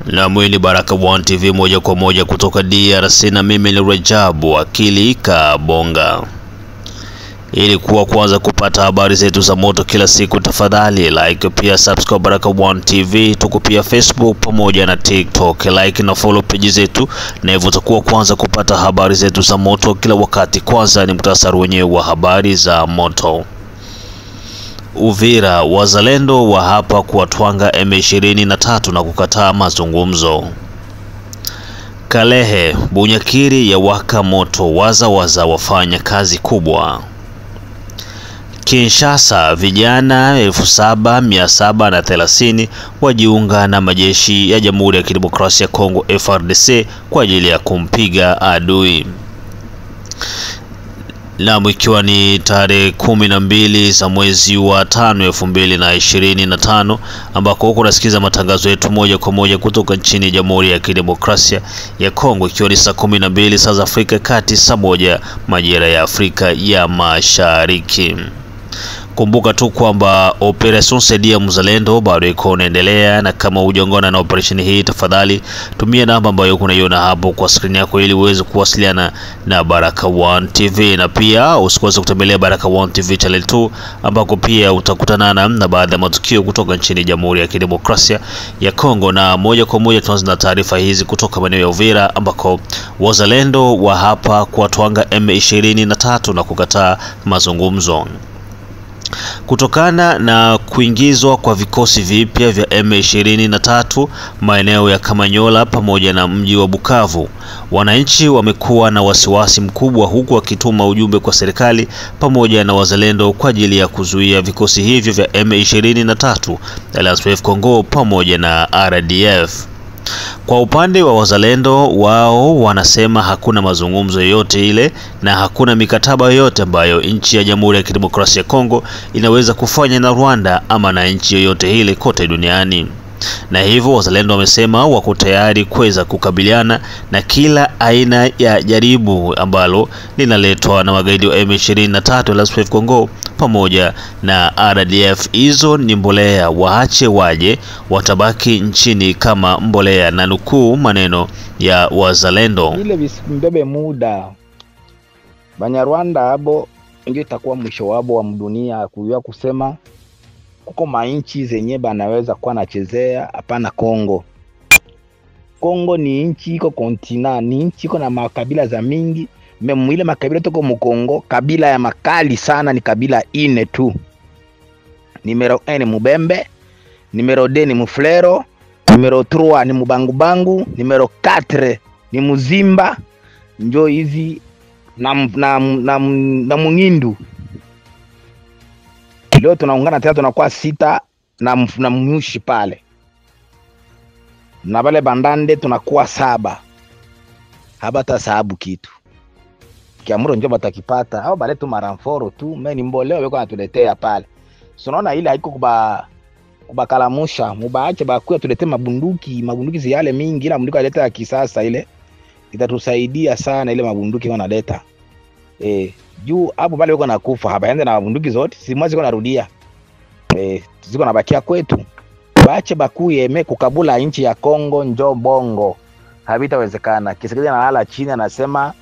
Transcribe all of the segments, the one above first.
Na mwini Baraka1 TV moja kwa moja kutoka DRC, na mimi ni Rajabu Akili Kabonga. Ili kuwa kwanza kupata habari zetu za moto kila siku, tafadhali like pia subscribe Baraka1 TV. Tuko pia Facebook pamoja na TikTok, like na follow page zetu, na hivyo utakuwa kwanza kupata habari zetu za moto kila wakati. Kwanza ni muhtasari wenyewe wa habari za moto. Uvira, wazalendo wa hapa kuwatwanga M23 na kukataa mazungumzo. Kalehe, Bunyakiri ya waka moto, waza wafanya kazi kubwa. Kinshasa, vijana 7730 wajiunga na majeshi ya Jamhuri ya Kidemokrasia ya Kongo FARDC kwa ajili ya kumpiga adui. Na ikiwa ni tarehe 12 za mwezi wa 5 2025, ambako huko unasikiza matangazo yetu moja kwa moja kutoka nchini Jamhuri ya Kidemokrasia ya Kongo, ikiwa ni saa 12 saa za Afrika Kati, saa 1 majira ya Afrika ya Mashariki. Kumbuka tu kwamba Operation Saidia Mzalendo bado iko inaendelea, na kama hujaungana na operation hii, tafadhali tumia namba ambayo unaiona hapo kwa screen yako ili uweze kuwasiliana na Baraka1 TV, na pia usikose kutembelea Baraka1 TV channel 2, ambako pia utakutana na baadhi ya matukio kutoka nchini Jamhuri ya Kidemokrasia ya Kongo. Na moja kwa moja tuanze na taarifa hizi kutoka maeneo ya Uvira, ambako wazalendo wa hapa kuwatwanga M23 na kukataa mazungumzo. Kutokana na kuingizwa kwa vikosi vipya vya M23 maeneo ya Kamanyola pamoja na mji wa Bukavu, wananchi wamekuwa na wasiwasi mkubwa, huku wakituma ujumbe kwa serikali pamoja na wazalendo kwa ajili ya kuzuia vikosi hivyo vya M23, LSPF Congo pamoja na RDF. Kwa upande wa wazalendo, wao wanasema hakuna mazungumzo yoyote ile na hakuna mikataba yoyote ambayo nchi ya Jamhuri ya Kidemokrasia ya Kongo inaweza kufanya na Rwanda ama na nchi yoyote ile kote duniani. Na hivyo wazalendo wamesema wako tayari kuweza kukabiliana na kila aina ya jaribu ambalo linaletwa na magaidi wa M23 LSPF Congo pamoja na RDF. Hizo ni mbolea, waache waje, watabaki nchini kama mbolea, na nukuu maneno ya wazalendo: ile visimbebe muda Banyarwanda abo ndio itakuwa mwisho wabo wa dunia, kujua kusema kuko mainchi zenye banaweza kuwa nachezea. Hapana, Kongo ni inchi iko kontina, ni inchi iko na makabila za mingi. Ile makabila toko Mkongo, kabila ya makali sana ni kabila 4 tu. Numero 1 ni Mubembe, numero 2 ni Muflero, numero 3 ni Mubangubangu, numero 4 ni Muzimba, njo hizi na Mungindu. Leo tunaungana tena tunakuwa 6 na Mnyushi pale. Na wale Bandande tunakuwa 7. Habata sababu kitu. Kiamuro ndio batakipata au bale tu maranforo tu, mimi mboleo weko natuletea pale. So naona ile haiko kubakalamusha, mubaache bakuya tuletee mabunduki ziyale mingi, ila mundiko aleta ya kisasa ile itatusaidia sana. Ile mabunduki wanaleta juu hapo bale weko nakufa habaende na mabunduki zote, si mwazi weko narudia ziko nabakia kwetu. Baache bakuye kukabula nchi ya Kongo njo bongo, habitawezekana. Kisikiliza nalala chini anasema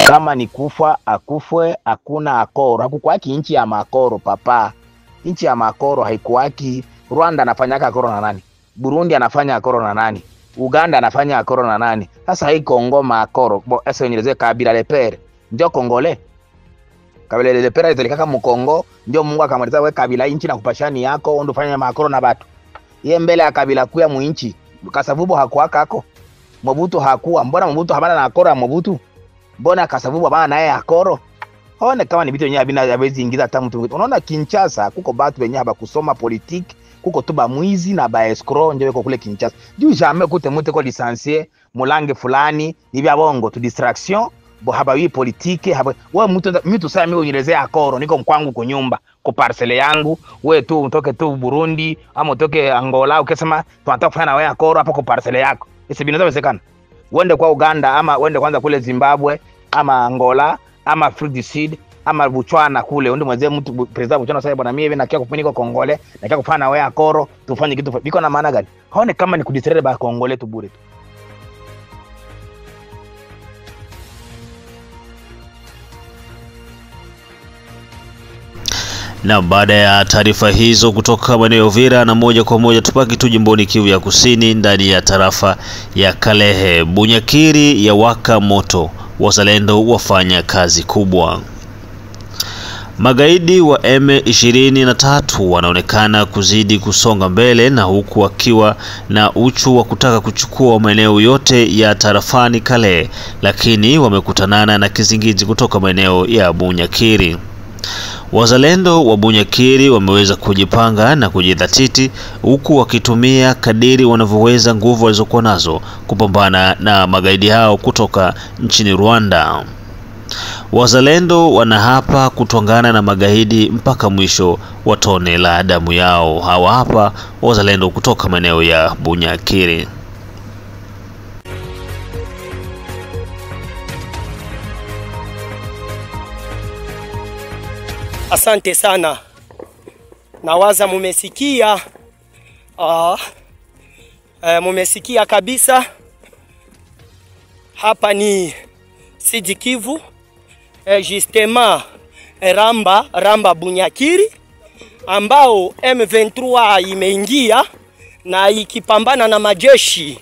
kama ni kufa akufwe, hakuna akoro. Hakukuwaki nchi ya makoro papa. Nchi ya makoro haikuwaki. Rwanda anafanya akoro na nani? Burundi anafanya akoro na nani? Uganda anafanya akoro na nani? Sasa hii Kongo makoro. Bo ese nyeleze kabila lepere. Ndio Kongole. Kabila lepere italikaka Mkongo, ndio Mungu akamaliza we kabila inchi na kupashani yako ondo fanya makoro na batu. Ye mbele ya kabila kuya mu inchi. Kasavubu hakuwaka hako. Mobutu hakuwa. Mbona Mobutu habana na akoro ya Mobutu? Mbona Kasavubu bana naye akoro? Haone kama ni vitu yenyewe bina yawezi ingiza hata mtu. Unaona Kinshasa kuko batu wenyewe haba kusoma politiki, kuko tu ba mwizi na ba escrow ndio weko kule Kinshasa. Juu jamais kute mute ko licencier mulange fulani ni bya bongo tu distraction bo haba wi politiki haba wewe mtu sasa mimi unielezea akoro niko mkwangu kwa nyumba kwa parcele yangu, wewe tu utoke tu Burundi ama utoke Angola ukisema tunataka kufanya na wewe akoro hapa kwa parcele yako. Isi binawezekana. Wende kwa Uganda ama wende kwanza kule Zimbabwe ama Angola ama Afrika du Sud ama Buchwana kule ndio mzee mtu president Buchwana sasa bwana mimi nakia kufunika Kongole nakia kufanya wewe akoro tufanye kitu biko na maana gani? Haone kama ni kudistrere ba Kongole tu bure tu. Na baada ya taarifa hizo kutoka maeneo ya Uvira, na moja kwa moja tupaki tu jimboni Kivu ya Kusini, ndani ya tarafa ya Kalehe. Bunyakiri ya waka moto, wazalendo wafanya kazi kubwa. Magaidi wa M23 wanaonekana kuzidi kusonga mbele, na huku wakiwa na uchu wa kutaka kuchukua maeneo yote ya tarafani Kalehe, lakini wamekutanana na kizingiti kutoka maeneo ya Bunyakiri. Wazalendo wa Bunyakiri wameweza kujipanga na kujidhatiti, huku wakitumia kadiri wanavyoweza nguvu walizokuwa nazo kupambana na magaidi hao kutoka nchini Rwanda. Wazalendo wanahapa kutongana na magaidi mpaka mwisho wa tone la damu yao. Hawa hapa wazalendo kutoka maeneo ya Bunyakiri. Asante sana. Nawaza mumesikia. Mumesikia kabisa. Hapa ni Sud Kivu. Justement Ramba Bunyakiri ambao M23 imeingia na ikipambana na majeshi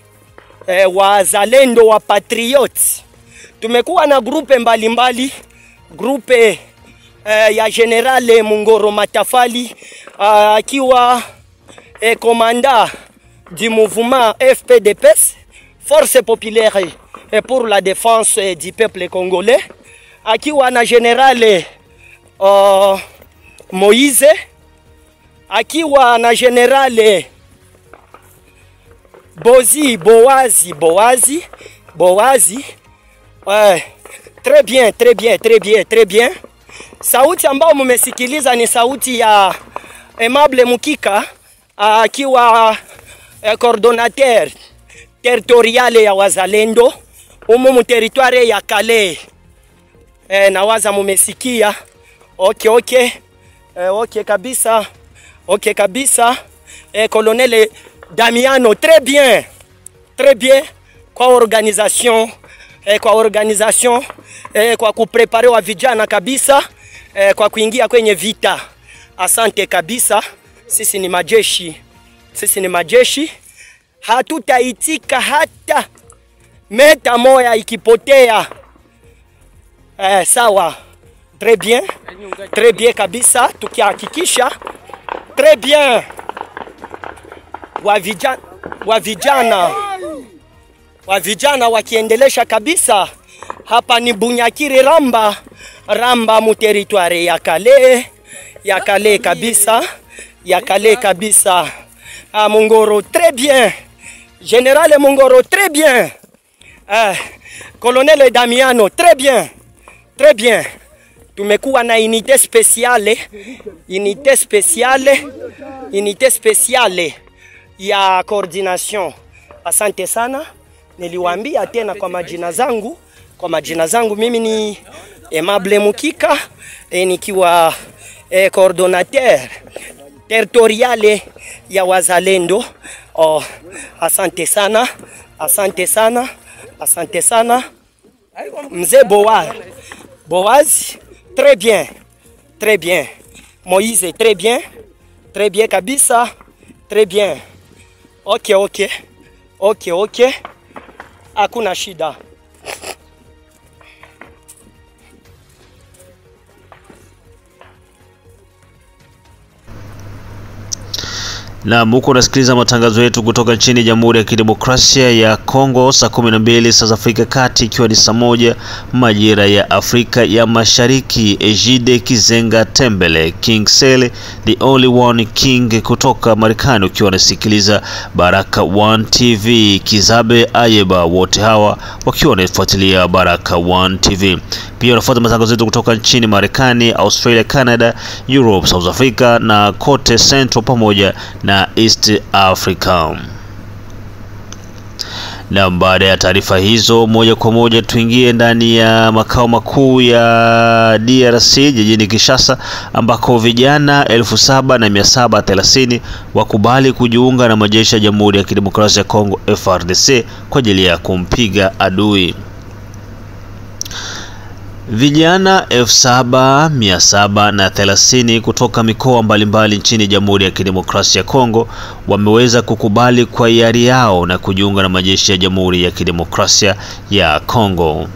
wazalendo wa patriots. Tumekuwa na grupe mbalimbali, grupe ya General Mungoro Matafali akiwa commandant du mouvement FPDPS, Force Populaire pour la Défense du Peuple Congolais, akiwa na General Moïse, akiwa na General Boazi. Très bien. Sauti ambao mumesikiliza ni sauti ya Aimable Mukika akiwa coordonnateur territoriale ya wazalendo mu territoire ya Kalehe. Nawaza mumesikia. Okay kabisa. Colonel Damiano, très bien kwa organisation kwa kuprepare wa vijana kabisa kwa kuingia kwenye vita. Asante kabisa. Sisi ni majeshi. Hatutaitika hata meta moya ikipotea. Sawa. Très bien kabisa, tukihakikisha très bien wa vijana wakiendelesha kabisa. Hapa ni Bunyakiri Ramba mu territoire ya Kalehe kabisa. Mungoro très bien. Général Mungoro très bien. Colonel Damiano très bien. Tumekuwa na unité spéciale ya coordination. Asante sana. Niliwaambia tena kwa majina zangu mimi ni Aimable Mukika, nikiwa coordonnateur territoriale ya wazalendo. Asante sana. Mzee Boaz, très bien. Moïse, très bien kabisa. Très bien. Okay. Hakuna shida. Na muko nasikiliza matangazo yetu kutoka nchini Jamhuri ya Kidemokrasia ya Kongo, saa 12 saa za Afrika Kati, ikiwa ni saa 1 majira ya Afrika ya Mashariki. Ejide Kizenga Tembele, King Sele, the only one king kutoka Marekani, ukiwa unasikiliza Baraka One TV. Kizabe Ayeba, wote hawa wakiwa wanafuatilia Baraka One TV. Pia unafuata matangazo yetu kutoka nchini Marekani, Australia, Canada, Europe, South Africa na kote Central pamoja na East Africa. Na baada ya taarifa hizo, moja kwa moja tuingie ndani ya makao makuu ya DRC jijini Kinshasa, ambako vijana 7730 wakubali kujiunga na majeshi ya Jamhuri ya Kidemokrasia ya Kongo FARDC kwa ajili ya kumpiga adui. Vijana 7730 kutoka mikoa mbalimbali nchini Jamhuri ya Kidemokrasia ya Kongo wameweza kukubali kwa hiari yao na kujiunga na majeshi ya Jamhuri ya Kidemokrasia ya Kongo.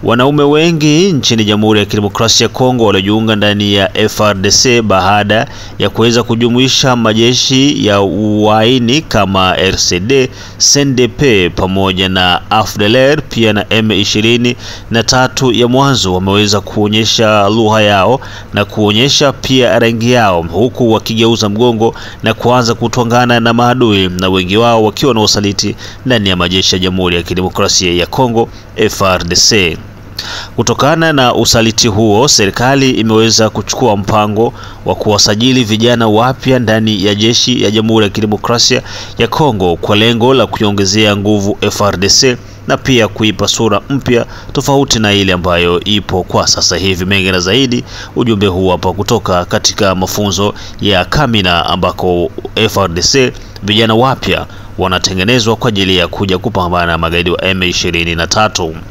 Wanaume wengi nchini Jamhuri ya Kidemokrasia ya Kongo waliojiunga ndani ya FARDC baada ya kuweza kujumuisha majeshi ya uhaini kama RCD, CNDP pamoja na AFDLR pia na M23 ya mwanzo wameweza kuonyesha lugha yao na kuonyesha pia rangi yao, huku wakigeuza mgongo na kuanza kutongana na maadui, na wengi wao wakiwa na usaliti ndani ya majeshi ya Jamhuri ya Kidemokrasia ya Kongo FARDC. Kutokana na usaliti huo, serikali imeweza kuchukua mpango wa kuwasajili vijana wapya ndani ya jeshi ya Jamhuri ya Kidemokrasia ya Kongo kwa lengo la kuiongezea nguvu FARDC na pia kuipa sura mpya tofauti na ile ambayo ipo kwa sasa hivi. Mengi na zaidi, ujumbe huu hapa kutoka katika mafunzo ya Kamina, ambako FARDC vijana wapya wanatengenezwa kwa ajili ya kuja kupambana na magaidi wa M23. «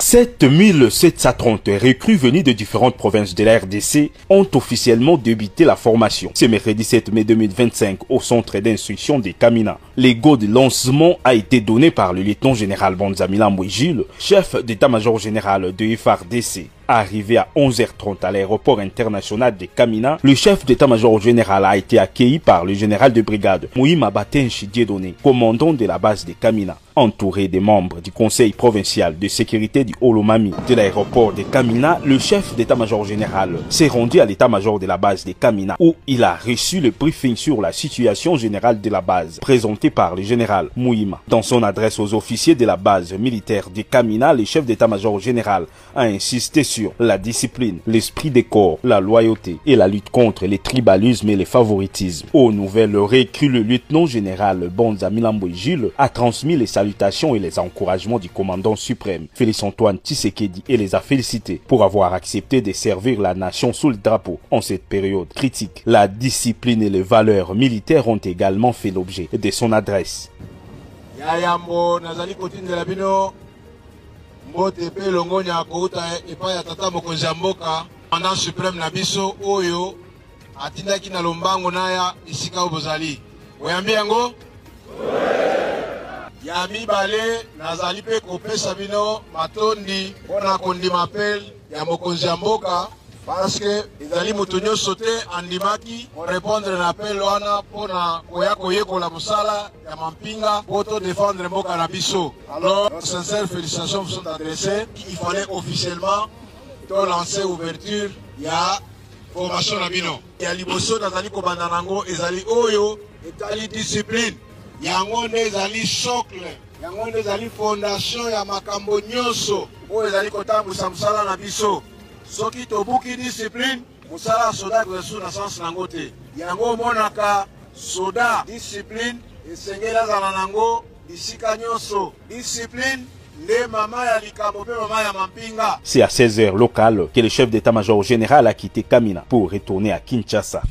7730 recrues venus de différentes provinces de la RDC ont officiellement débuté la formation. Ce mercredi 7 mai 2025 au centre d'instruction de Kamina. Le go de lancement a été donné par le lieutenant-général Bonza Milambwe Jules, chef d'état-major général de FARDC. Arrivé à 11h30 à l'aéroport international de Kamina, le chef d'état-major général a été accueilli par le général de brigade Mouima Batenchi Dieudonné, commandant de la base de Kamina. Entouré des membres du conseil provincial de sécurité du Olomami de l'aéroport de Kamina, le chef d'état-major général s'est rendu à l'état-major de la base de Kamina où il a reçu le briefing sur la situation générale de la base présenté par le général Mouima. Dans son adresse aux officiers de la base militaire de Kamina, le chef d'état-major général a insisté sur la discipline, l'esprit des corps, la loyauté et la lutte contre les tribalismes et les favoritismes. Aux nouvelles recrues, le lieutenant-général Bonza Milambwe Jules a transmis les salutations et les encouragements du commandant suprême Félix-Antoine Tshisekedi et les a félicités pour avoir accepté de servir la nation sous le drapeau en cette période critique. La discipline et les valeurs militaires ont également fait l'objet de son adresse. Mbote pe longonya kouta epa ya tata mokonzi ya mboka commandant suprême na biso oyo atindaki na lombango naya isika obozali oyambi yango ya mibale nazali pe kopesa bino matondi mpona kondima appel ya mokonzi ya mboka parce que ezali moto nyonso te andimaki korépondre na appel wana mpona koya koyekola mosala ya mampinga po to défendre mboka na biso. Alors, sincères félicitations vous sont adressées. Il fallait officiellement to lancer ouverture ya formation na bino. Ya liboso nazali kobanda nango ezali oyo etali discipline. Yango nde ezali socle. Yango nde ezali fondation ya makambo nyonso oyo ezali kotambusa mosala na biso. Soki tobuki discipline, musala soda kwesu na sens nango te. Yango monaka soda discipline esengela zala nango bisika nyonso. Discipline nde mama ya likambo pe mama ya mampinga. C'est à 16h local que le chef d'état-major général a quitté Kamina pour retourner à Kinshasa.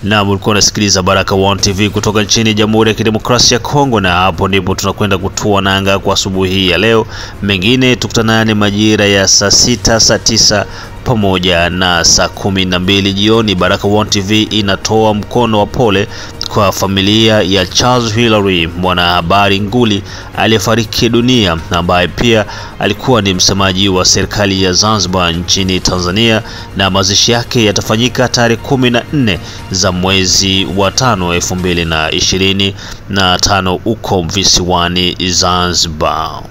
Na mlikuwa nasikiliza Baraka One TV kutoka nchini Jamhuri ya Kidemokrasia ya Kongo, na hapo ndipo tunakwenda kutua nanga kwa asubuhi hii ya leo. Mengine tukutanane majira ya saa 6, saa 9 pamoja na saa 12 jioni. Baraka One TV inatoa mkono wa pole kwa familia ya Charles Hilary, mwanahabari nguli aliyefariki dunia ambaye pia alikuwa ni msemaji wa serikali ya Zanzibar nchini Tanzania, na mazishi yake yatafanyika tarehe 14 za mwezi wa 5 2025 huko visiwani Zanzibar.